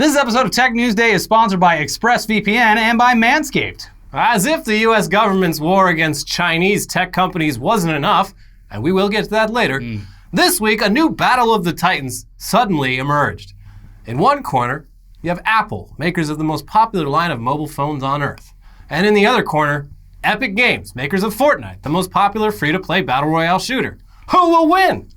This episode of Tech News Day is sponsored by ExpressVPN and by Manscaped. As if the U.S. government's war against Chinese tech companies wasn't enough, and we will get to that later, this week a new battle of the titans suddenly emerged. In one corner, you have Apple, makers of the most popular line of mobile phones on Earth. And in the other corner, Epic Games, makers of Fortnite, the most popular free-to-play battle royale shooter. Who will win?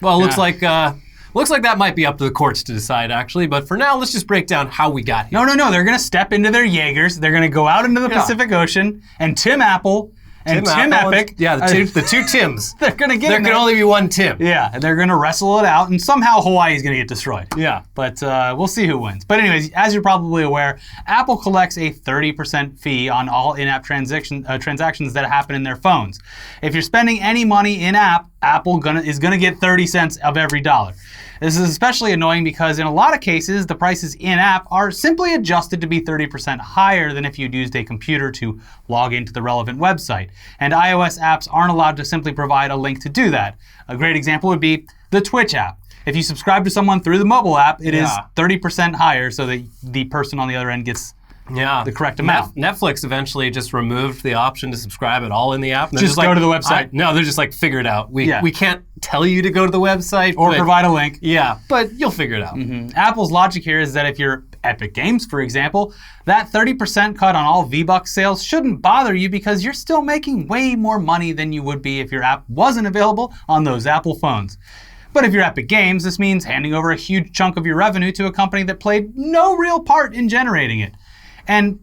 Well, looks like that might be up to the courts to decide, actually. But for now, let's just break down how we got here. No. They're going to step into their Jaegers. They're going to go out into the Pacific Ocean, and Tim Apple and Tim Epic. The two Tims. They're going to get There can only be one Tim. Yeah, and they're going to wrestle it out, and somehow Hawaii's going to get destroyed. Yeah. But we'll see who wins. But anyways, as you're probably aware, Apple collects a 30% fee on all in-app transactions that happen in their phones. If you're spending any money in-app, Apple is going to get 30 cents of every dollar. This is especially annoying because in a lot of cases, the prices in-app are simply adjusted to be 30% higher than if you'd used a computer to log into the relevant website. And iOS apps aren't allowed to simply provide a link to do that. A great example would be the Twitch app. If you subscribe to someone through the mobile app, it is 30% higher so that the person on the other end gets the correct amount. Netflix eventually just removed the option to subscribe at all in the app. Just go to the website. They're just like, figure it out. We can't tell you to go to the website. Or provide a link. Yeah, but you'll figure it out. Apple's logic here is that if you're Epic Games, for example, that 30% cut on all V-Bucks sales shouldn't bother you because you're still making way more money than you would be if your app wasn't available on those Apple phones. But if you're Epic Games, this means handing over a huge chunk of your revenue to a company that played no real part in generating it. And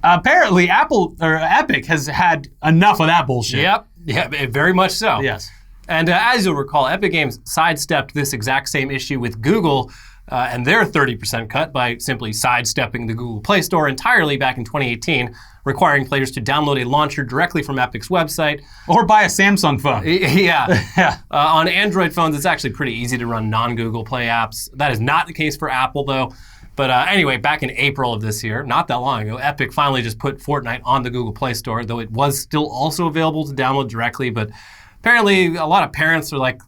apparently Epic has had enough of that bullshit. Yep, very much so. Yes. And as you'll recall, Epic Games sidestepped this exact same issue with Google and their 30% cut by simply sidestepping the Google Play Store entirely back in 2018, requiring players to download a launcher directly from Epic's website. Or buy a Samsung phone. On Android phones, it's actually pretty easy to run non-Google Play apps. That is not the case for Apple, though. But anyway, back in April of this year, not that long ago, Epic finally just put Fortnite on the Google Play Store, though it was still also available to download directly. But apparently, a lot of parents are like,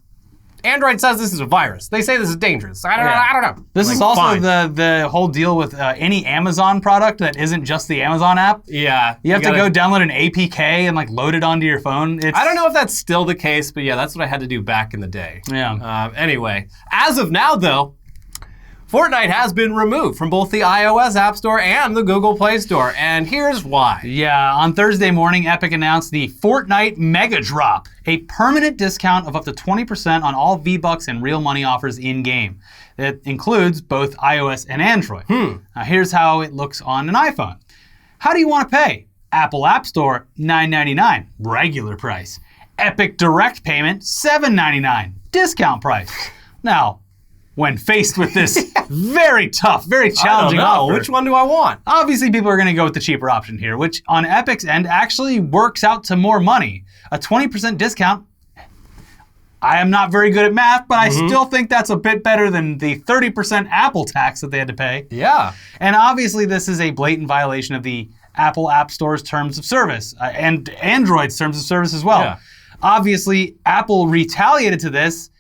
Android says this is a virus. They say this is dangerous. I don't know. This is also the whole deal with any Amazon product that isn't just the Amazon app. Yeah. You have to go download an APK and load it onto your phone. I don't know if that's still the case, but yeah, that's what I had to do back in the day. Yeah. Anyway, as of now, though, Fortnite has been removed from both the iOS App Store and the Google Play Store, and here's why. Yeah, on Thursday morning, Epic announced the Fortnite Mega Drop, a permanent discount of up to 20% on all V-Bucks and real money offers in-game. It includes both iOS and Android. Now, here's how it looks on an iPhone. How do you want to pay? Apple App Store, $9.99, regular price. Epic Direct Payment, $7.99, discount price. Now, when faced with this very tough, very challenging offer. Which one do I want? Obviously, people are going to go with the cheaper option here, which on Epic's end actually works out to more money. A 20% discount, I am not very good at math, but I still think that's a bit better than the 30% Apple tax that they had to pay. Yeah. And obviously, this is a blatant violation of the Apple App Store's terms of service and Android's terms of service as well. Yeah. Obviously, Apple retaliated to this,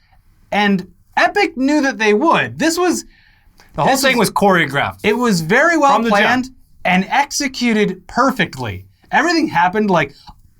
and Epic knew that they would. The whole thing was choreographed. It was very well planned and executed perfectly. Everything happened like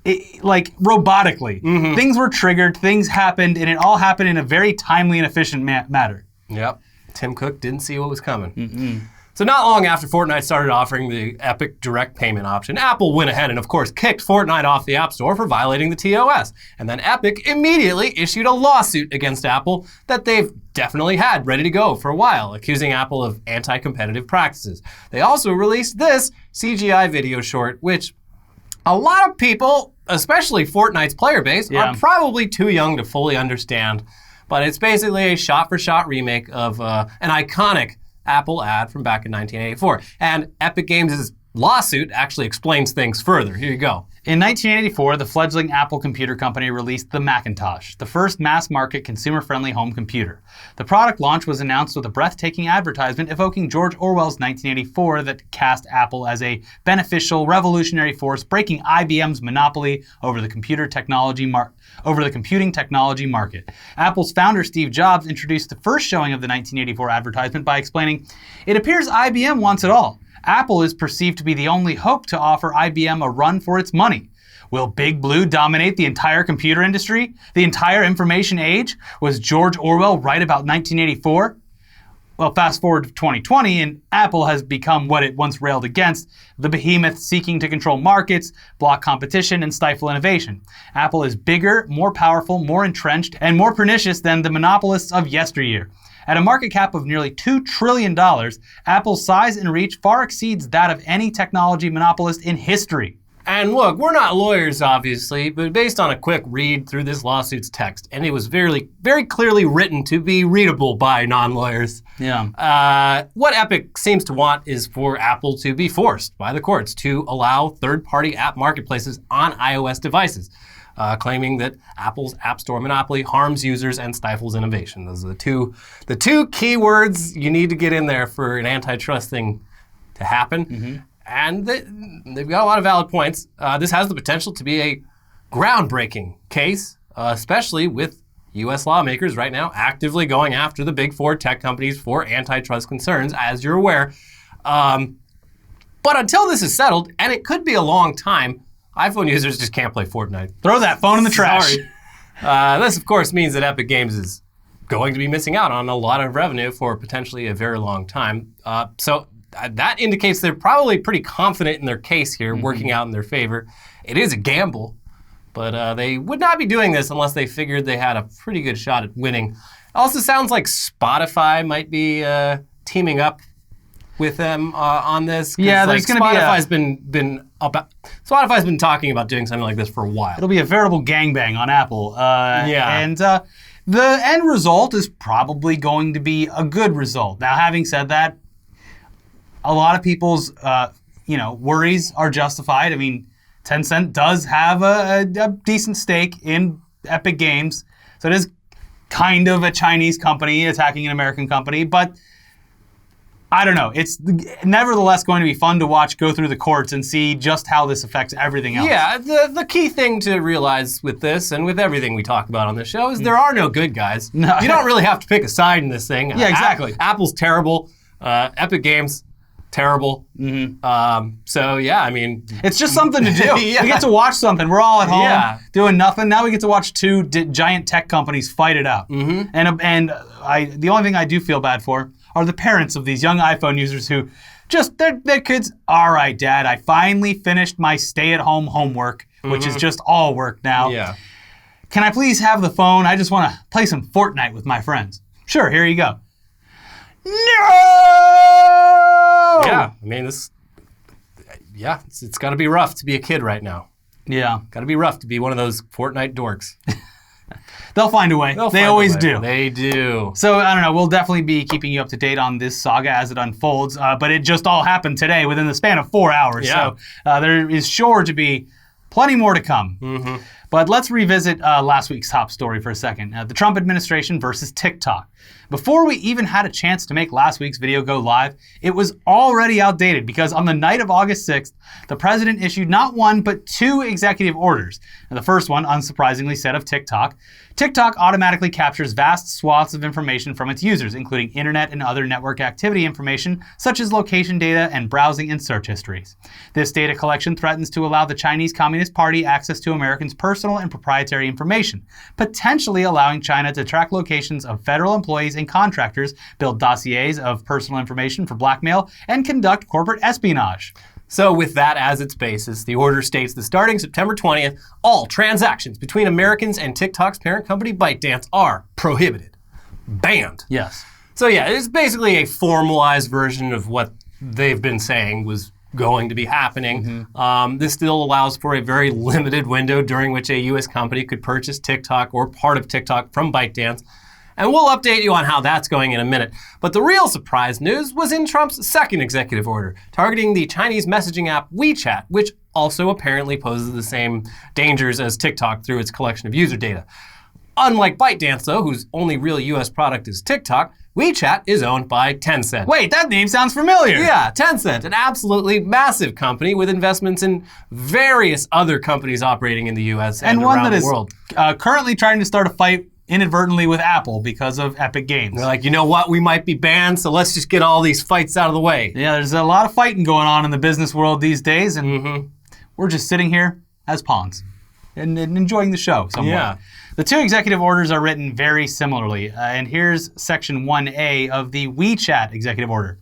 robotically. Things were triggered, things happened, and it all happened in a very timely and efficient manner. Yep. Tim Cook didn't see what was coming. So not long after Fortnite started offering the Epic Direct Payment option, Apple went ahead and, of course, kicked Fortnite off the App Store for violating the TOS. And then Epic immediately issued a lawsuit against Apple that they've definitely had ready to go for a while, accusing Apple of anti-competitive practices. They also released this CGI video short, which a lot of people, especially Fortnite's player base, are probably too young to fully understand. But it's basically a shot-for-shot remake of an iconic Apple ad from back in 1984. And Epic Games' lawsuit actually explains things further. Here you go. In 1984, the fledgling Apple computer company released the Macintosh, the first mass-market consumer-friendly home computer. The product launch was announced with a breathtaking advertisement evoking George Orwell's 1984 that cast Apple as a beneficial, revolutionary force breaking IBM's monopoly over the computing technology market. Apple's founder, Steve Jobs, introduced the first showing of the 1984 advertisement by explaining, "It appears IBM wants it all. Apple is perceived to be the only hope to offer IBM a run for its money. Will Big Blue dominate the entire computer industry? The entire information age? Was George Orwell right about 1984? Well, fast forward to 2020, and Apple has become what it once railed against, the behemoth seeking to control markets, block competition, and stifle innovation. Apple is bigger, more powerful, more entrenched, and more pernicious than the monopolists of yesteryear. At a market cap of nearly $2 trillion, Apple's size and reach far exceeds that of any technology monopolist in history." And look, we're not lawyers, obviously, but based on a quick read through this lawsuit's text, and it was very, very clearly written to be readable by non-lawyers. Yeah. What Epic seems to want is for Apple to be forced by the courts to allow third-party app marketplaces on iOS devices, claiming that Apple's App Store monopoly harms users and stifles innovation. Those are the two key words you need to get in there for an antitrust thing to happen. Mm-hmm. And they've got a lot of valid points. This has the potential to be a groundbreaking case, especially with U.S. lawmakers right now actively going after the big four tech companies for antitrust concerns, as you're aware. But until this is settled, and it could be a long time, iPhone users just can't play Fortnite. Throw that phone in the trash. Sorry. This, of course, means that Epic Games is going to be missing out on a lot of revenue for potentially a very long time. So that indicates they're probably pretty confident in their case here, working out in their favor. It is a gamble, but they would not be doing this unless they figured they had a pretty good shot at winning. It also sounds like Spotify might be teaming up with them on this. Yeah, there's going to be Spotify's been talking about doing something like this for a while. It'll be a veritable gangbang on Apple. Yeah. And the end result is probably going to be a good result. Now, having said that, a lot of people's worries are justified. I mean, Tencent does have a decent stake in Epic Games, so it is kind of a Chinese company attacking an American company, but I don't know. It's nevertheless going to be fun to watch go through the courts and see just how this affects everything else. Yeah, the key thing to realize with this and with everything we talk about on this show is there are no good guys. No. You don't really have to pick a side in this thing. Yeah, exactly. Apple's terrible. Epic Games, terrible. So, yeah, I mean... It's just something to do. Yeah. We get to watch something. We're all at home doing nothing. Now we get to watch two giant tech companies fight it out. And the only thing I do feel bad for are the parents of these young iPhone users who just, their kids, all right, Dad, I finally finished my stay-at-home homework, which is just all work now. Yeah. Can I please have the phone? I just want to play some Fortnite with my friends. Sure, here you go. No! Yeah, I mean, it's got to be rough to be a kid right now. Yeah. Got to be rough to be one of those Fortnite dorks. They'll find a way. They always do. They do. So, I don't know. We'll definitely be keeping you up to date on this saga as it unfolds. But it just all happened today within the span of 4 hours. Yeah. So, there is sure to be plenty more to come. But let's revisit last week's top story for a second. The Trump administration versus TikTok. Before we even had a chance to make last week's video go live, it was already outdated because on the night of August 6th, the president issued not one, but two executive orders. And the first one, unsurprisingly, said of TikTok, TikTok automatically captures vast swaths of information from its users, including internet and other network activity information, such as location data and browsing and search histories. This data collection threatens to allow the Chinese Communist Party access to Americans' personal and proprietary information, potentially allowing China to track locations of federal employees and contractors, build dossiers of personal information for blackmail, and conduct corporate espionage. So with that as its basis, the order states that starting September 20th, all transactions between Americans and TikTok's parent company ByteDance are prohibited. Banned. Yes. So yeah, it's basically a formalized version of what they've been saying was going to be happening. This still allows for a very limited window during which a U.S. company could purchase TikTok or part of TikTok from ByteDance. And we'll update you on how that's going in a minute. But the real surprise news was in Trump's second executive order, targeting the Chinese messaging app WeChat, which also apparently poses the same dangers as TikTok through its collection of user data. Unlike ByteDance, though, whose only real US product is TikTok, WeChat is owned by Tencent. Wait, that name sounds familiar. Yeah, Tencent, an absolutely massive company with investments in various other companies operating in the US and around the world. Currently trying to start a fight inadvertently with Apple because of Epic Games. They're like, you know what, we might be banned, so let's just get all these fights out of the way. Yeah, there's a lot of fighting going on in the business world these days, and we're just sitting here as pawns and enjoying the show somewhat. Yeah. The two executive orders are written very similarly, and here's Section 1A of the WeChat executive order.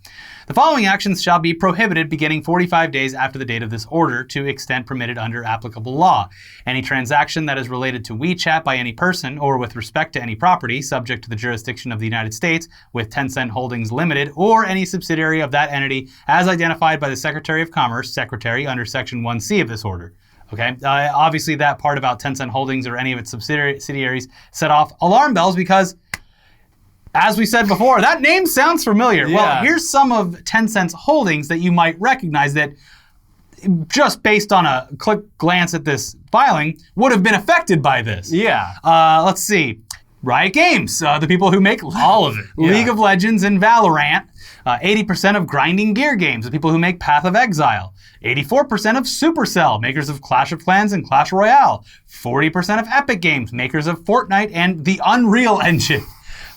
The following actions shall be prohibited beginning 45 days after the date of this order to extent permitted under applicable law. Any transaction that is related to WeChat by any person or with respect to any property subject to the jurisdiction of the United States with Tencent Holdings Limited or any subsidiary of that entity as identified by the Secretary of Commerce, Secretary under Section 1C of this order. Okay, obviously that part about Tencent Holdings or any of its subsidiaries set off alarm bells because, as we said before, that name sounds familiar. Yeah. Well, here's some of Tencent's holdings that you might recognize that, just based on a quick glance at this filing, would have been affected by this. Yeah. Let's see. Riot Games, the people who make all of it. League of Legends and Valorant. 80% of Grinding Gear Games, the people who make Path of Exile. 84% of Supercell, makers of Clash of Clans and Clash Royale. 40% of Epic Games, makers of Fortnite and the Unreal Engine.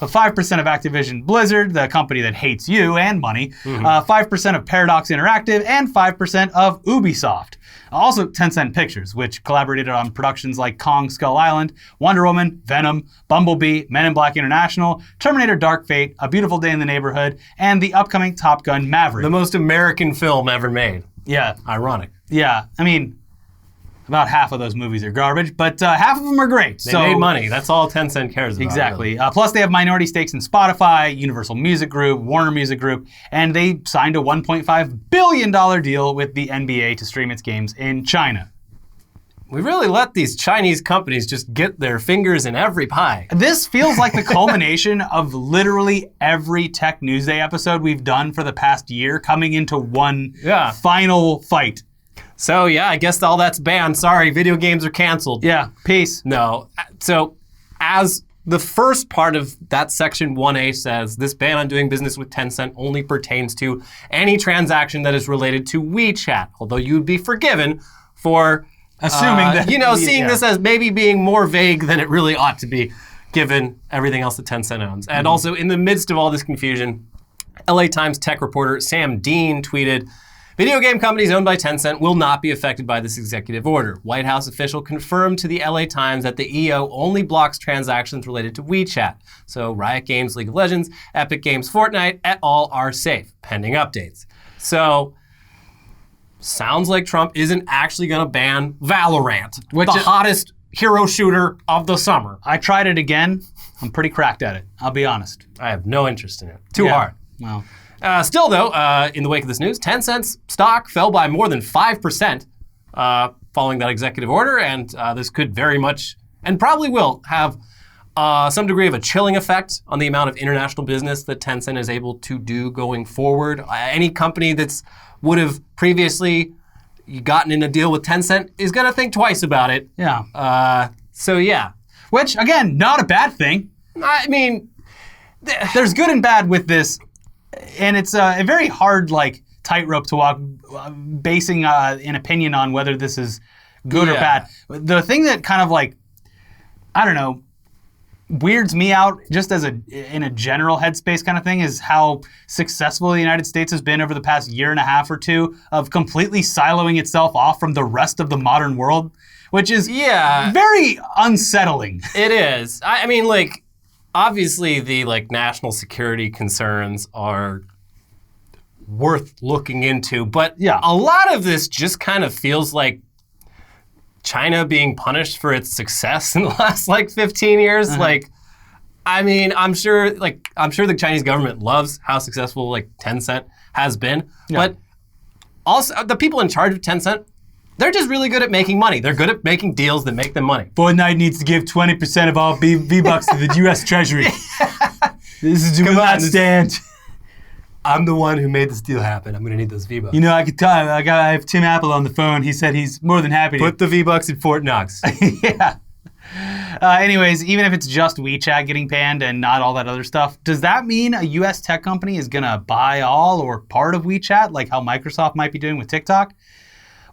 5% of Activision Blizzard, the company that hates you and money. 5% of Paradox Interactive, and 5% of Ubisoft. Also Tencent Pictures, which collaborated on productions like Kong Skull Island, Wonder Woman, Venom, Bumblebee, Men in Black International, Terminator Dark Fate, A Beautiful Day in the Neighborhood, and the upcoming Top Gun Maverick. The most American film ever made. Yeah. Ironic. Yeah. I mean, about half of those movies are garbage, but half of them are great. They made money. That's all Tencent cares about. Exactly. Really. Plus, they have minority stakes in Spotify, Universal Music Group, Warner Music Group, and they signed a $1.5 billion deal with the NBA to stream its games in China. We really let these Chinese companies just get their fingers in every pie. This feels like the culmination of literally every TechNewsDay episode we've done for the past year coming into one final fight. So yeah, I guess all that's banned. Sorry, video games are canceled. Yeah, peace. No. So as the first part of that Section 1A says, this ban on doing business with Tencent only pertains to any transaction that is related to WeChat, although you'd be forgiven for assuming that, seeing this as maybe being more vague than it really ought to be, given everything else that Tencent owns. And also, in the midst of all this confusion, LA Times tech reporter Sam Dean tweeted, "Video game companies owned by Tencent will not be affected by this executive order. White House official confirmed to the LA Times that the EO only blocks transactions related to WeChat. So Riot Games, League of Legends, Epic Games, Fortnite, et al. Are safe, pending updates." So, sounds like Trump isn't actually going to ban Valorant, the hottest hero shooter of the summer. I tried it again. I'm pretty cracked at it. I'll be honest. I have no interest in it. Too hard. Well. Still, though, in the wake of this news, Tencent's stock fell by more than 5% following that executive order, and this could very much, and probably will, have some degree of a chilling effect on the amount of international business that Tencent is able to do going forward. Any company that's would have previously gotten in a deal with Tencent is going to think twice about it. Yeah. So, yeah. Which, again, not a bad thing. I mean, there's good and bad with this. And it's a very hard, tightrope to walk, basing an opinion on whether this is good or bad. The thing that kind of I don't know, weirds me out just as in a general headspace kind of thing is how successful the United States has been over the past year and a half or two of completely siloing itself off from the rest of the modern world, which is very unsettling. It is. I mean, obviously, the national security concerns are worth looking into, but a lot of this just kind of feels like China being punished for its success in the last 15 years. I mean, I'm sure the Chinese government loves how successful Tencent has been, but also the people in charge of Tencent They're just really good at making money. They're good at making deals that make them money. Fortnite needs to give 20% of all V-Bucks to the U.S. Treasury. This is will not stand. I'm the one who made this deal happen. I'm going to need those V-Bucks. You know, I could tell. I have Tim Apple on the phone. He said he's more than happy to put the V-Bucks in Fort Knox. Yeah. Anyways, even if it's just WeChat getting banned and not all that other stuff, does that mean a U.S. tech company is going to buy all or part of WeChat, like how Microsoft might be doing with TikTok?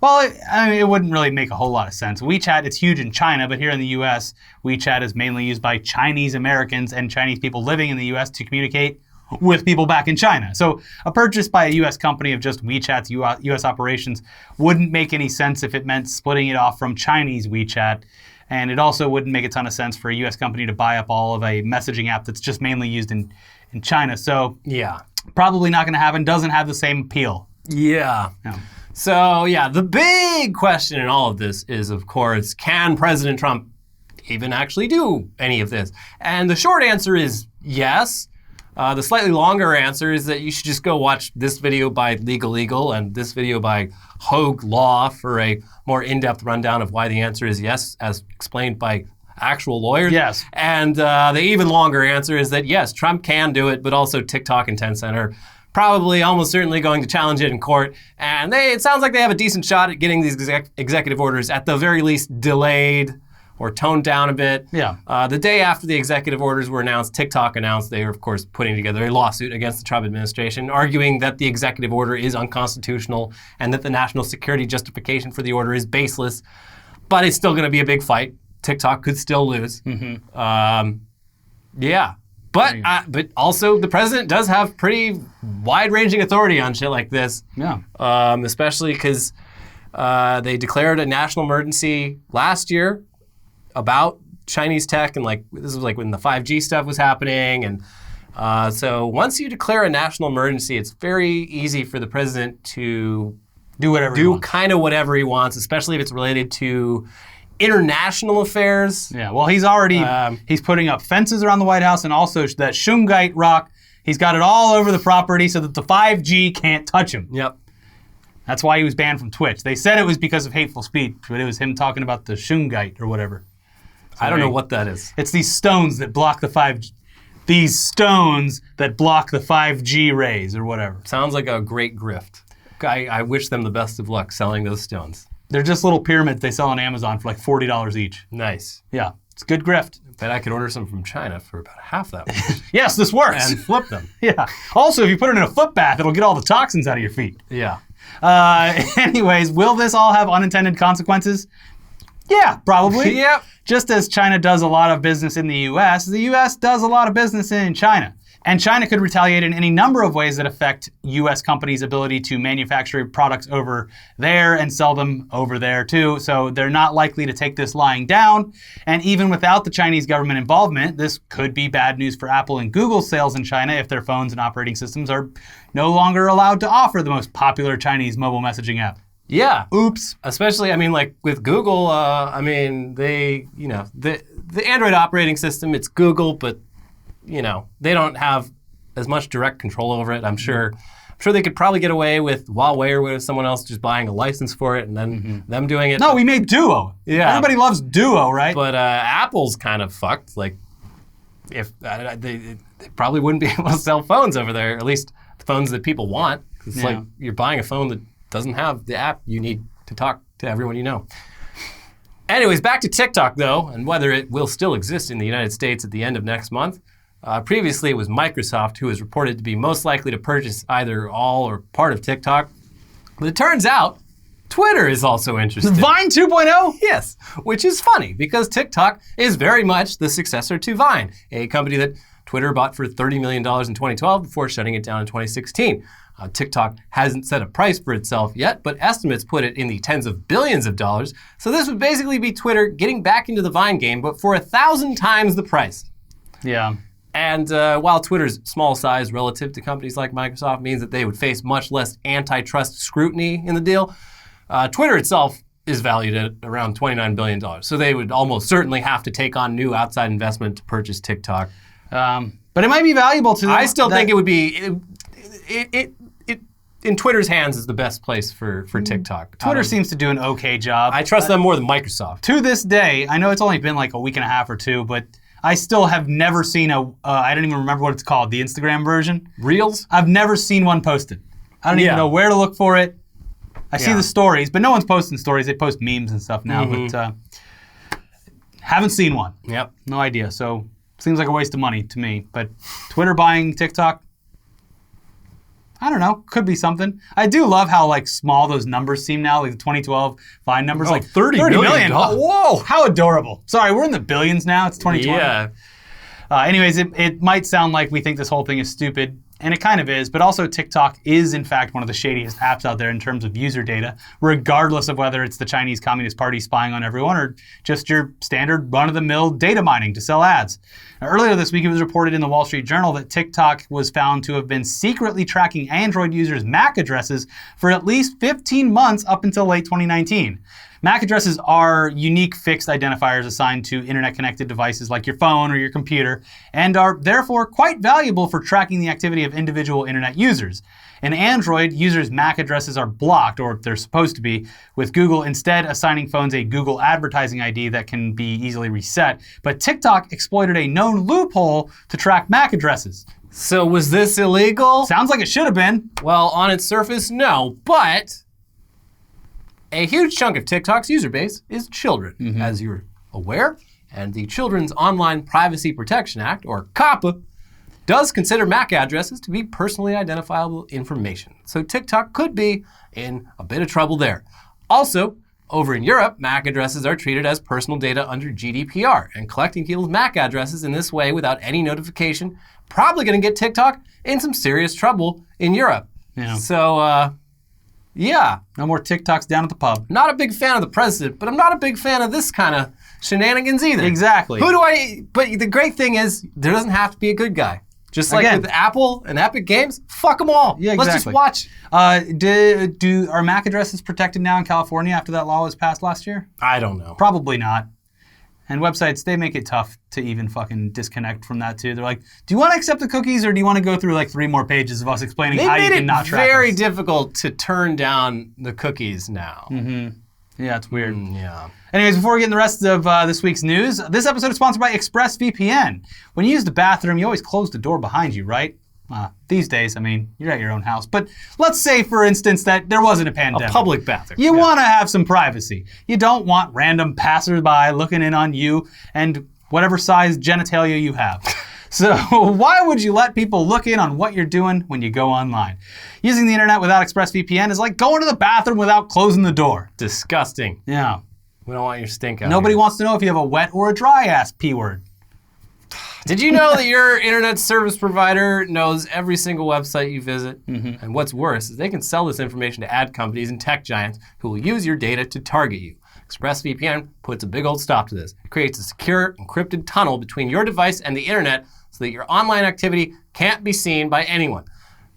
Well, it wouldn't really make a whole lot of sense. WeChat, it's huge in China, but here in the U.S., WeChat is mainly used by Chinese Americans and Chinese people living in the U.S. to communicate with people back in China. So a purchase by a U.S. company of just WeChat's U.S. operations wouldn't make any sense if it meant splitting it off from Chinese WeChat. And it also wouldn't make a ton of sense for a U.S. company to buy up all of a messaging app that's just mainly used in China. So yeah, probably not going to happen. Doesn't have the same appeal. Yeah. No. So yeah, the big question in all of this is, of course, can President Trump even actually do any of this? And the short answer is yes. The slightly longer answer is that you should just go watch this video by LegalEagle and this video by Hoeg Law for a more in-depth rundown of why the answer is yes, as explained by actual lawyers. Yes. And the even longer answer is that yes, Trump can do it, but also TikTok and Tencent are probably almost certainly going to challenge it in court. And it sounds like they have a decent shot at getting these executive orders at the very least delayed or toned down a bit. Yeah. The day after the executive orders were announced, TikTok announced they were, of course, putting together a lawsuit against the Trump administration, arguing that the executive order is unconstitutional and that the national security justification for the order is baseless. But it's still going to be a big fight. TikTok could still lose. Mm-hmm. Yeah. But also the president does have pretty wide-ranging authority on shit like this. Yeah. Especially because they declared a national emergency last year about Chinese tech, and this was when the 5G stuff was happening. And so once you declare a national emergency, it's very easy for the president to do kind of whatever he wants, especially if it's related to international affairs. Yeah, well, he's already he's putting up fences around the White House, and also that shungite rock. He's got it all over the property so that the 5G can't touch him. Yep. That's why he was banned from Twitch. They said it was because of hateful speech, but it was him talking about the shungite or whatever. So I don't know what that is. It's these stones that block the 5G. These stones that block the 5G rays or whatever. Sounds like a great grift. I wish them the best of luck selling those stones. They're just little pyramids they sell on Amazon for like $40 each. Nice. Yeah, it's good grift. Bet I could order some from China for about half that much. Yes, this works. And flip them. Yeah. Also, if you put it in a foot bath, it'll get all the toxins out of your feet. Yeah. Anyways, will this all have unintended consequences? Yeah, probably. Yep. Just as China does a lot of business in the U.S. does a lot of business in China. And China could retaliate in any number of ways that affect U.S. companies' ability to manufacture products over there and sell them over there too. So they're not likely to take this lying down. And even without the Chinese government involvement, this could be bad news for Apple and Google's sales in China if their phones and operating systems are no longer allowed to offer the most popular Chinese mobile messaging app. Yeah. Oops. Especially, with Google, the Android operating system, it's Google, but they don't have as much direct control over it. I'm sure they could probably get away with Huawei or with someone else just buying a license for it and then them doing it. No, we made Duo. Yeah. Everybody loves Duo, right? But Apple's kind of fucked. If they probably wouldn't be able to sell phones over there, at least the phones that people want. It's like you're buying a phone that doesn't have the app you need to talk to everyone you know. Anyways, back to TikTok, though, and whether it will still exist in the United States at the end of next month. Previously, it was Microsoft who was reported to be most likely to purchase either all or part of TikTok. But it turns out Twitter is also interested. Vine 2.0? Yes, which is funny because TikTok is very much the successor to Vine, a company that Twitter bought for $30 million in 2012 before shutting it down in 2016. TikTok hasn't set a price for itself yet, but estimates put it in the tens of billions of dollars. So this would basically be Twitter getting back into the Vine game, but for 1,000 times the price. Yeah. And while Twitter's small size relative to companies like Microsoft means that they would face much less antitrust scrutiny in the deal, Twitter itself is valued at around $29 billion. So they would almost certainly have to take on new outside investment to purchase TikTok. But it might be valuable to them. I still think it would be... in Twitter's hands is the best place for TikTok. Twitter seems to do an okay job. I trust them more than Microsoft. To this day, I know it's only been like a week and a half or two, but I still have never seen I don't even remember what it's called, the Instagram version. Reels? I've never seen one posted. I don't even know where to look for it. I see the stories, but no one's posting stories. They post memes and stuff now, but haven't seen one. Yep. No idea. So seems like a waste of money to me. But Twitter buying TikTok, I don't know. Could be something. I do love how like small those numbers seem now. Like the 2012 Vine numbers, like 30 million. Whoa! How adorable. Sorry, we're in the billions now. It's 2020. Yeah. Anyways, it might sound like we think this whole thing is stupid, and it kind of is, but also TikTok is in fact one of the shadiest apps out there in terms of user data, regardless of whether it's the Chinese Communist Party spying on everyone or just your standard run-of-the-mill data mining to sell ads. Now, earlier this week, it was reported in the Wall Street Journal that TikTok was found to have been secretly tracking Android users' MAC addresses for at least 15 months up until late 2019. MAC addresses are unique fixed identifiers assigned to internet-connected devices like your phone or your computer, and are therefore quite valuable for tracking the activity of individual internet users. In Android, users' MAC addresses are blocked, or they're supposed to be, with Google instead assigning phones a Google advertising ID that can be easily reset. But TikTok exploited a known loophole to track MAC addresses. So was this illegal? Sounds like it should have been. Well, on its surface, no, but a huge chunk of TikTok's user base is children, as you're aware, and the Children's Online Privacy Protection Act, or COPPA, does consider MAC addresses to be personally identifiable information. So TikTok could be in a bit of trouble there. Also, over in Europe, MAC addresses are treated as personal data under GDPR, and collecting people's MAC addresses in this way without any notification probably going to get TikTok in some serious trouble in Europe. Yeah. So, yeah. No more TikToks down at the pub. Not a big fan of the president, but I'm not a big fan of this kind of shenanigans either. Exactly. But the great thing is, there doesn't have to be a good guy. Just like with Apple and Epic Games, fuck them all. Yeah, exactly. Let's just watch. Are MAC addresses protected now in California after that law was passed last year? I don't know. Probably not. And websites, they make it tough to even fucking disconnect from that too. They're like, do you want to accept the cookies or do you want to go through like 3 more pages of us explaining how you can not track us? They made it very difficult to turn down the cookies now. Yeah, it's weird. Yeah. Anyways, before we get in the rest of this week's news, this episode is sponsored by ExpressVPN. When you use the bathroom, you always close the door behind you, right? These days, I mean, you're at your own house. But let's say, for instance, that there wasn't a pandemic. A public bathroom. You want to have some privacy. You don't want random passersby looking in on you and whatever size genitalia you have. So why would you let people look in on what you're doing when you go online? Using the internet without ExpressVPN is like going to the bathroom without closing the door. Disgusting. Yeah. We don't want your stink out Nobody here. wants to know if you have a wet or a dry ass P word. Did you know that your internet service provider knows every single website you visit? And what's worse is they can sell this information to ad companies and tech giants who will use your data to target you. ExpressVPN puts a big old stop to this. It creates a secure, encrypted tunnel between your device and the internet so that your online activity can't be seen by anyone.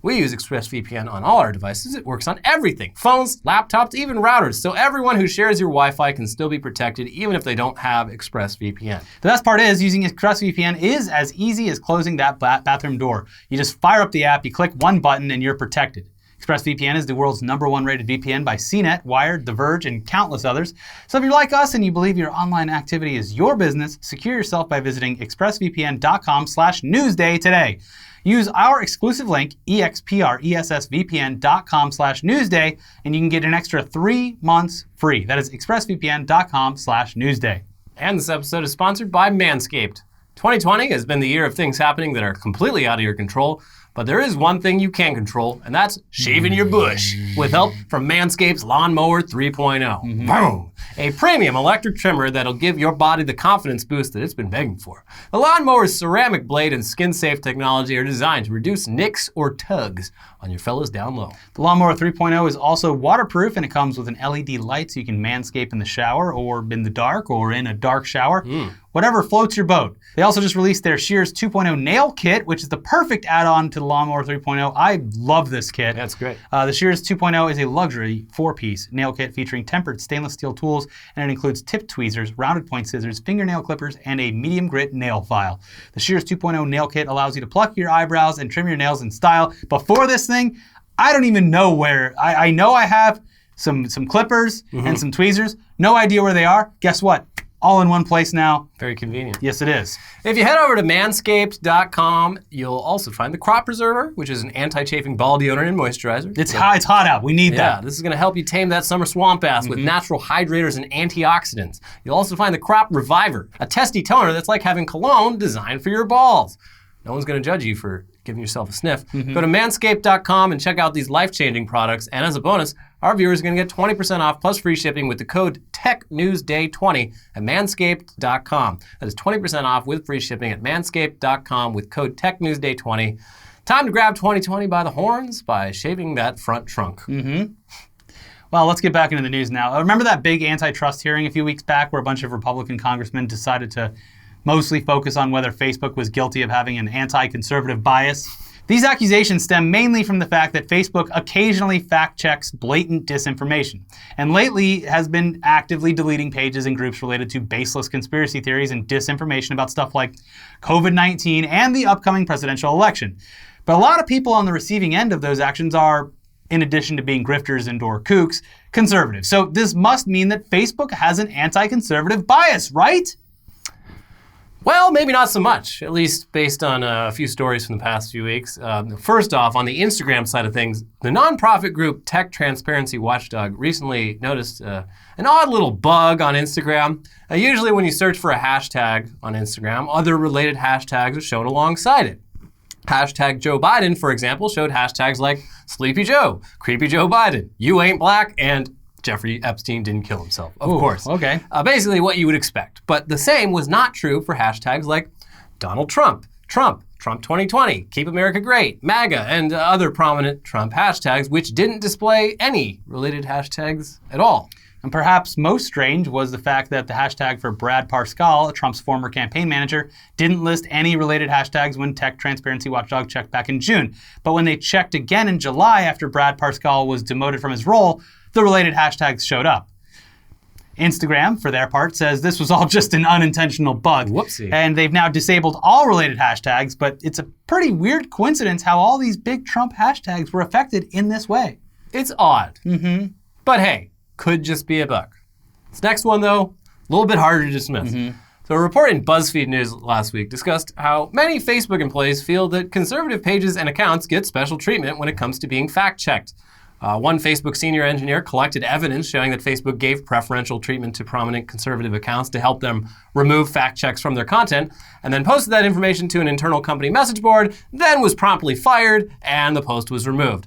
We use ExpressVPN on all our devices. It works on everything, phones, laptops, even routers, so everyone who shares your Wi-Fi can still be protected even if they don't have ExpressVPN. The best part is using ExpressVPN is as easy as closing that bathroom door. You just fire up the app, you click one button, and you're protected. ExpressVPN is the world's #1 rated VPN by CNET, Wired, The Verge, and countless others. So if you're like us and you believe your online activity is your business, secure yourself by visiting expressvpn.com/newsday today. Use our exclusive link, expressvpn.com/newsday, and you can get an extra 3 months free. That is expressvpn.com/newsday. And this episode is sponsored by Manscaped. 2020 has been the year of things happening that are completely out of your control, but there is one thing you can control, and that's shaving your bush with help from Manscaped's Lawnmower 3.0. Boom! A premium electric trimmer that'll give your body the confidence boost that it's been begging for. The Lawnmower's ceramic blade and skin-safe technology are designed to reduce nicks or tugs on your fellas down low. The Lawnmower 3.0 is also waterproof, and it comes with an LED light so you can manscape in the shower or in the dark or in a dark shower. Whatever floats your boat. They also just released their Shears 2.0 nail kit, which is the perfect add-on to the Lawnmower 3.0. I love this kit. That's great. The Shears 2.0 is a luxury 4-piece nail kit featuring tempered stainless steel tools, and it includes tip tweezers, rounded point scissors, fingernail clippers, and a medium grit nail file. The Shears 2.0 nail kit allows you to pluck your eyebrows and trim your nails in style. Before this thing, I don't even know where. I know I have some clippers and some tweezers. No idea where they are. Guess what? All in one place now. Very convenient. Yes, it is. If you head over to manscaped.com, you'll also find the Crop Preserver, which is an anti-chafing ball deodorant and moisturizer. It's hot out. We need that. Yeah, this is going to help you tame that summer swamp ass with natural hydrators and antioxidants. You'll also find the Crop Reviver, a testy toner that's like having cologne designed for your balls. No one's going to judge you for giving yourself a sniff. Go to manscaped.com and check out these life-changing products. And as a bonus, our viewers are going to get 20% off plus free shipping with the code TechNewsDay20 at manscaped.com. That is 20% off with free shipping at manscaped.com with code TechNewsDay20. Time to grab 2020 by the horns by shaving that front trunk. Well, let's get back into the news now. Remember that big antitrust hearing a few weeks back where a bunch of Republican congressmen decided to mostly focus on whether Facebook was guilty of having an anti-conservative bias? These accusations stem mainly from the fact that Facebook occasionally fact-checks blatant disinformation, and lately has been actively deleting pages and groups related to baseless conspiracy theories and disinformation about stuff like COVID-19 and the upcoming presidential election. But a lot of people on the receiving end of those actions are, in addition to being grifters and/or kooks, conservative. So this must mean that Facebook has an anti-conservative bias, right? Well, maybe not so much, at least based on a few stories from the past few weeks. First off, on the Instagram side of things, the nonprofit group Tech Transparency Watchdog recently noticed an odd little bug on Instagram. Usually when you search for a hashtag on Instagram, other related hashtags are shown alongside it. Hashtag Joe Biden, for example, showed hashtags like Sleepy Joe, Creepy Joe Biden, You Ain't Black, and Jeffrey Epstein didn't kill himself, of course. Okay. Basically what you would expect. But the same was not true for hashtags like Donald Trump, Trump 2020, Keep America Great, MAGA, and other prominent Trump hashtags, which didn't display any related hashtags at all. And perhaps most strange was the fact that the hashtag for Brad Parscale, Trump's former campaign manager, didn't list any related hashtags when Tech Transparency Watchdog checked back in June. But when they checked again in July after Brad Parscale was demoted from his role, the related hashtags showed up. Instagram, for their part, says this was all just an unintentional bug. Whoopsie. And they've now disabled all related hashtags, but it's a pretty weird coincidence how all these big Trump hashtags were affected in this way. It's odd. But hey, could just be a bug. This next one, though, a little bit harder to dismiss. So a report in BuzzFeed News last week discussed how many Facebook employees feel that conservative pages and accounts get special treatment when it comes to being fact-checked. One Facebook senior engineer collected evidence showing that Facebook gave preferential treatment to prominent conservative accounts to help them remove fact checks from their content, and then posted that information to an internal company message board, then was promptly fired, and the post was removed.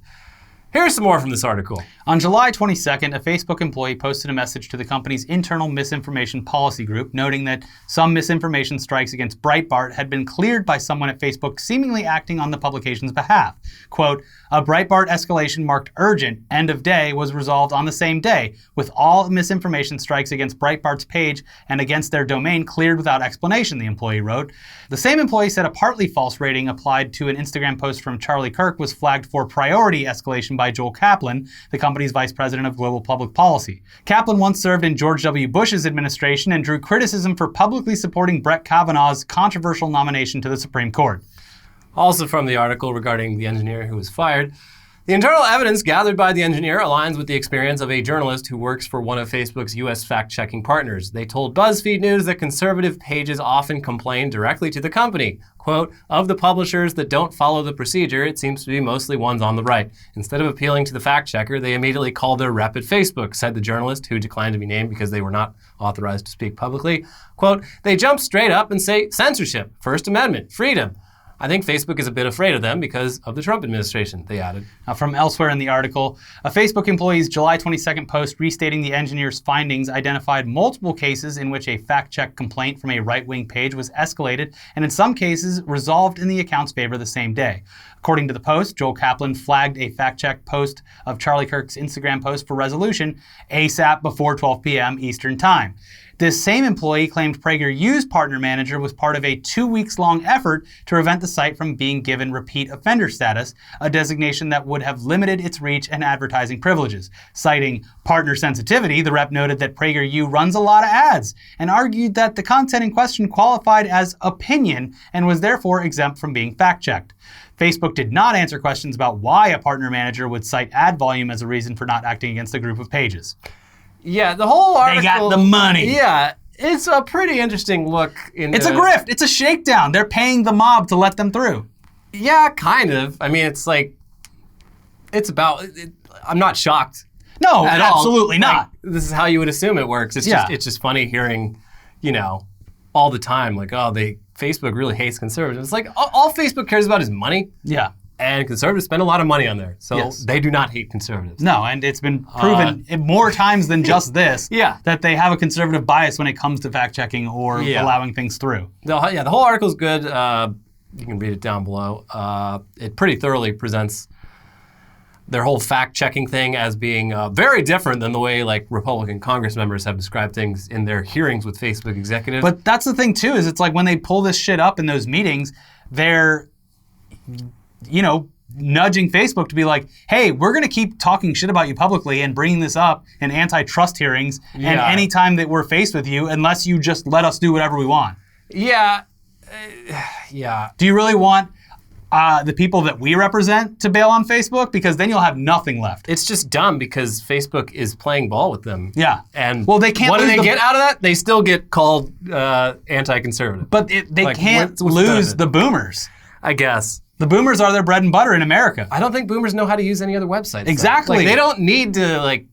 Here's some more from this article. On July 22nd, a Facebook employee posted a message to the company's internal misinformation policy group, noting that some misinformation strikes against Breitbart had been cleared by someone at Facebook seemingly acting on the publication's behalf. Quote, a Breitbart escalation marked urgent, end of day, was resolved on the same day, with all misinformation strikes against Breitbart's page and against their domain cleared without explanation, the employee wrote. The same employee said a partly false rating applied to an Instagram post from Charlie Kirk was flagged for priority escalation by Joel Kaplan, the company's vice president of global public policy. Kaplan once served in George W. Bush's administration and drew criticism for publicly supporting Brett Kavanaugh's controversial nomination to the Supreme Court. Also from the article regarding the engineer who was fired, the internal evidence gathered by the engineer aligns with the experience of a journalist who works for one of Facebook's U.S. fact-checking partners. They told BuzzFeed News that conservative pages often complain directly to the company. Quote, of the publishers that don't follow the procedure, it seems to be mostly ones on the right. Instead of appealing to the fact-checker, they immediately called their rep at Facebook, said the journalist, who declined to be named because they were not authorized to speak publicly. Quote, they jump straight up and say censorship, First Amendment, freedom. I think Facebook is a bit afraid of them because of the Trump administration, they added. From elsewhere in the article, a Facebook employee's July 22nd post restating the engineer's findings identified multiple cases in which a fact-check complaint from a right-wing page was escalated and in some cases resolved in the account's favor the same day. According to the post, Joel Kaplan flagged a fact-check post of Charlie Kirk's Instagram post for resolution ASAP before 12 p.m. Eastern Time. This same employee claimed PragerU's partner manager was part of a 2 weeks long effort to prevent the site from being given repeat offender status, a designation that would have limited its reach and advertising privileges. Citing partner sensitivity, the rep noted that PragerU runs a lot of ads and argued that the content in question qualified as opinion and was therefore exempt from being fact-checked. Facebook did not answer questions about why a partner manager would cite ad volume as a reason for not acting against a group of pages. Yeah, the whole article... They got the money. Yeah, it's a pretty interesting look into... It's a grift. It's a shakedown. They're paying the mob to let them through. Yeah, kind of. I mean, it's like... It's about... I'm not shocked. No, at all. absolutely not. Like, this is how you would assume it works. It's just funny hearing, all the time, like, Facebook really hates conservatives. It's like, all Facebook cares about is money. Yeah. And conservatives spend a lot of money on there. So they do not hate conservatives. No, and it's been proven more times than just this that they have a conservative bias when it comes to fact-checking or allowing things through. The whole article's good. You can read it down below. It pretty thoroughly presents their whole fact-checking thing as being very different than the way like Republican Congress members have described things in their hearings with Facebook executives. But that's the thing too, is it's like when they pull this shit up in those meetings, they're, nudging Facebook to be like, hey, we're going to keep talking shit about you publicly and bringing this up in antitrust hearings and anytime that we're faced with you, unless you just let us do whatever we want. Yeah. Do you really want the people that we represent to bail on Facebook? Because then you'll have nothing left. It's just dumb because Facebook is playing ball with them. Yeah. And they can't. What do they get out of that? They still get called anti-conservative. But they can't lose the boomers. I guess. The boomers are their bread and butter in America. I don't think boomers know how to use any other websites. Exactly. Like, they don't need to,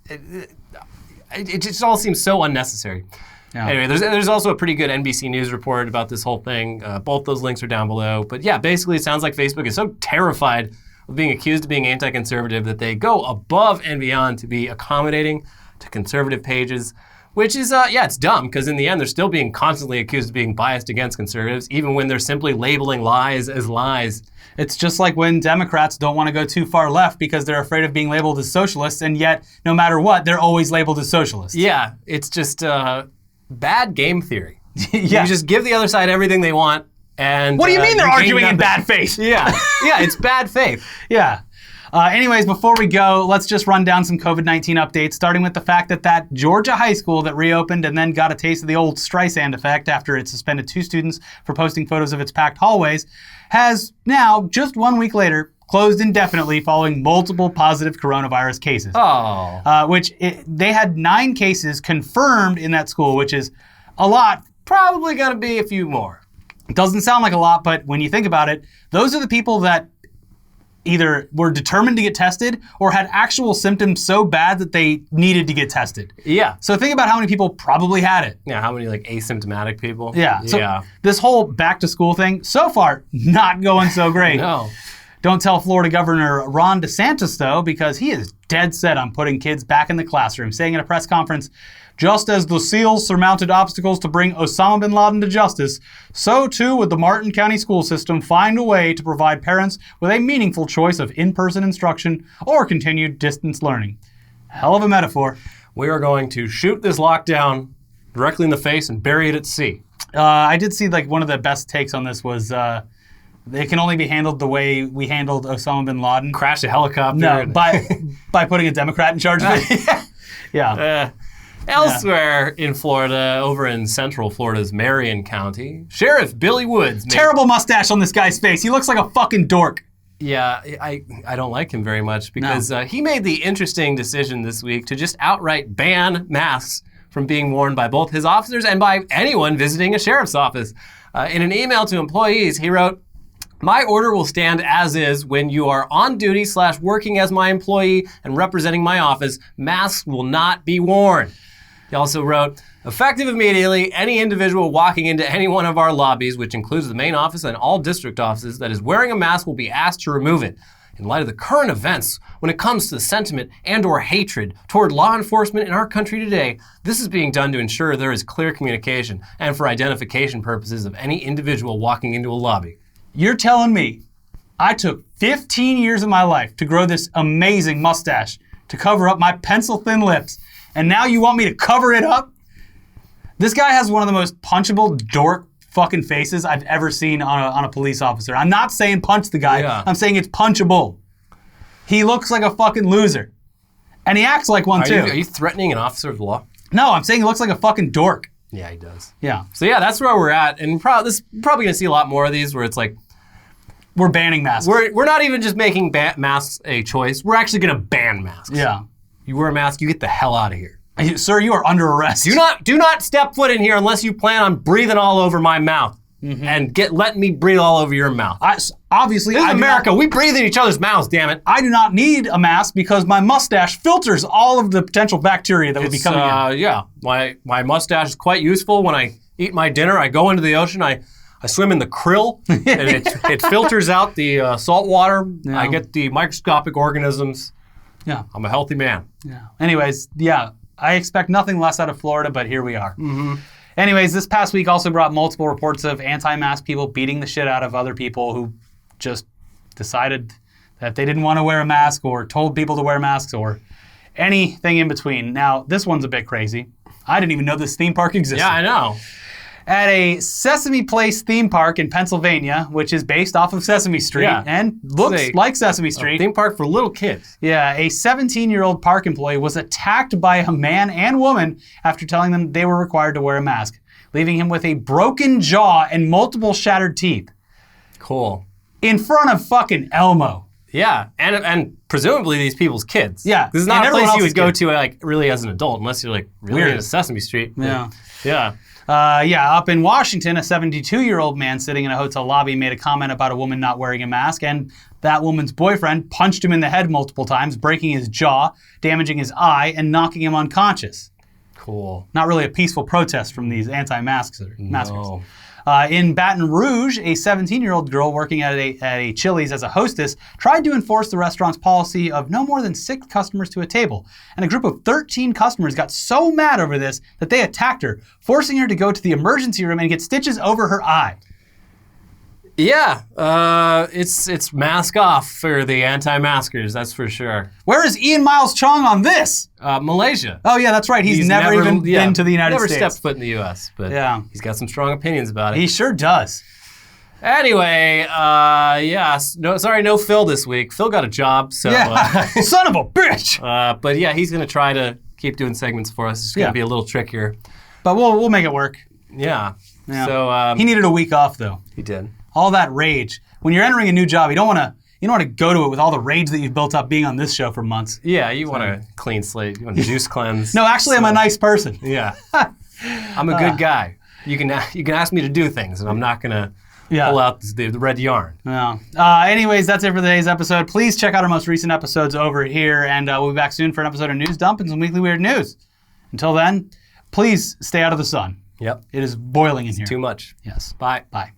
it just all seems so unnecessary. Yeah. Anyway, there's also a pretty good NBC News report about this whole thing. Both those links are down below. But yeah, basically it sounds like Facebook is so terrified of being accused of being anti-conservative that they go above and beyond to be accommodating to conservative pages, which is, it's dumb, because in the end they're still being constantly accused of being biased against conservatives, even when they're simply labeling lies as lies. It's just like when Democrats don't want to go too far left because they're afraid of being labeled as socialists, and yet, no matter what, they're always labeled as socialists. Yeah, it's just bad game theory. You just give the other side everything they want, and... What do you mean they're arguing in bad faith? Yeah, it's bad faith. Yeah. Anyways, before we go, let's just run down some COVID-19 updates, starting with the fact that Georgia high school that reopened and then got a taste of the old Streisand effect after it suspended 2 students for posting photos of its packed hallways, has now, just 1 week later, closed indefinitely following multiple positive coronavirus cases. They had 9 cases confirmed in that school, which is a lot. Probably going to be a few more. It doesn't sound like a lot, but when you think about it, those are the people that either were determined to get tested or had actual symptoms so bad that they needed to get tested. Yeah. So think about how many people probably had it. Yeah, how many asymptomatic people? Yeah. So this whole back to school thing, so far, not going so great. No. Don't tell Florida Governor Ron DeSantis, though, because he is dead set on putting kids back in the classroom, saying at a press conference, just as the SEALs surmounted obstacles to bring Osama bin Laden to justice, so too would the Martin County school system find a way to provide parents with a meaningful choice of in-person instruction or continued distance learning. Hell of a metaphor. We are going to shoot this lockdown directly in the face and bury it at sea. I did see one of the best takes on this was it can only be handled the way we handled Osama bin Laden. Crash a helicopter. No, by putting a Democrat in charge of it. Yeah. Elsewhere in Florida, over in central Florida's Marion County, Sheriff Billy Woods... Terrible mustache on this guy's face. He looks like a fucking dork. Yeah, I don't like him very much because he made the interesting decision this week to just outright ban masks from being worn by both his officers and by anyone visiting a sheriff's office. In an email to employees, he wrote, "My order will stand as is when you are on duty / working as my employee and representing my office. Masks will not be worn." He also wrote, "Effective immediately, any individual walking into any one of our lobbies, which includes the main office and all district offices, that is wearing a mask will be asked to remove it. In light of the current events, when it comes to the sentiment and or hatred toward law enforcement in our country today, this is being done to ensure there is clear communication and for identification purposes of any individual walking into a lobby." You're telling me I took 15 years of my life to grow this amazing mustache to cover up my pencil-thin lips, and now you want me to cover it up? This guy has one of the most punchable dork fucking faces I've ever seen on a police officer. I'm not saying punch the guy. Yeah. I'm saying it's punchable. He looks like a fucking loser. And he acts like one too. Are you threatening an officer of the law? No, I'm saying he looks like a fucking dork. Yeah, he does. Yeah. So yeah, that's where we're at. And probably going to see a lot more of these where it's like, We're banning masks. We're not even just making masks a choice. We're actually going to ban masks. Yeah. You wear a mask, you get the hell out of here. Sir, you are under arrest. Do not step foot in here unless you plan on breathing all over my mouth. And letting me breathe all over your mouth. Obviously, this is America. We breathe in each other's mouths, damn it. I do not need a mask because my mustache filters all of the potential bacteria that would be coming in. Yeah, my mustache is quite useful. When I eat my dinner, I go into the ocean, I swim in the krill, and it filters out the salt water. Yeah. I get the microscopic organisms. Yeah. I'm a healthy man. Yeah. Anyways, yeah, I expect nothing less out of Florida, but here we are. Anyways, this past week also brought multiple reports of anti-mask people beating the shit out of other people who just decided that they didn't want to wear a mask or told people to wear masks or anything in between. Now, this one's a bit crazy. I didn't even know this theme park existed. Yeah, I know. At a Sesame Place theme park in Pennsylvania, which is based off of Sesame Street and looks like Sesame Street. A theme park for little kids. Yeah, a 17-year-old park employee was attacked by a man and woman after telling them they were required to wear a mask, leaving him with a broken jaw and multiple shattered teeth. Cool. In front of fucking Elmo. Yeah, and presumably these people's kids. Yeah. This is not a place you would go to like really as an adult unless you're like really into Sesame Street. Yeah. Yeah. Up in Washington, a 72-year-old man sitting in a hotel lobby made a comment about a woman not wearing a mask, and that woman's boyfriend punched him in the head multiple times, breaking his jaw, damaging his eye, and knocking him unconscious. Cool. Not really a peaceful protest from these anti-maskers. No. In Baton Rouge, a 17-year-old girl working at a Chili's as a hostess tried to enforce the restaurant's policy of no more than 6 customers to a table. And a group of 13 customers got so mad over this that they attacked her, forcing her to go to the emergency room and get stitches over her eye. Yeah, it's mask off for the anti-maskers, that's for sure. Where is Ian Miles Chong on this? Malaysia. Oh yeah, that's right. He's never even been to the United States. Never stepped foot in the U.S., but he's got some strong opinions about it. He sure does. Anyway, no Phil this week. Phil got a job, so... Yeah, son of a bitch! But yeah, he's going to try to keep doing segments for us. It's going to be a little trickier. But we'll make it work. Yeah. So he needed a week off, though. He did. All that rage. When you're entering a new job, you don't want to go to it with all the rage that you've built up being on this show for months. Yeah, you want a clean slate. You want a juice cleanse. No, actually, I'm a nice person. Yeah. I'm a good guy. You can ask me to do things, and I'm not going to pull out the red yarn. No. Anyways, that's it for today's episode. Please check out our most recent episodes over here, and we'll be back soon for an episode of News Dump and some weekly weird news. Until then, please stay out of the sun. Yep. It is boiling in here. Too much. Yes. Bye. Bye.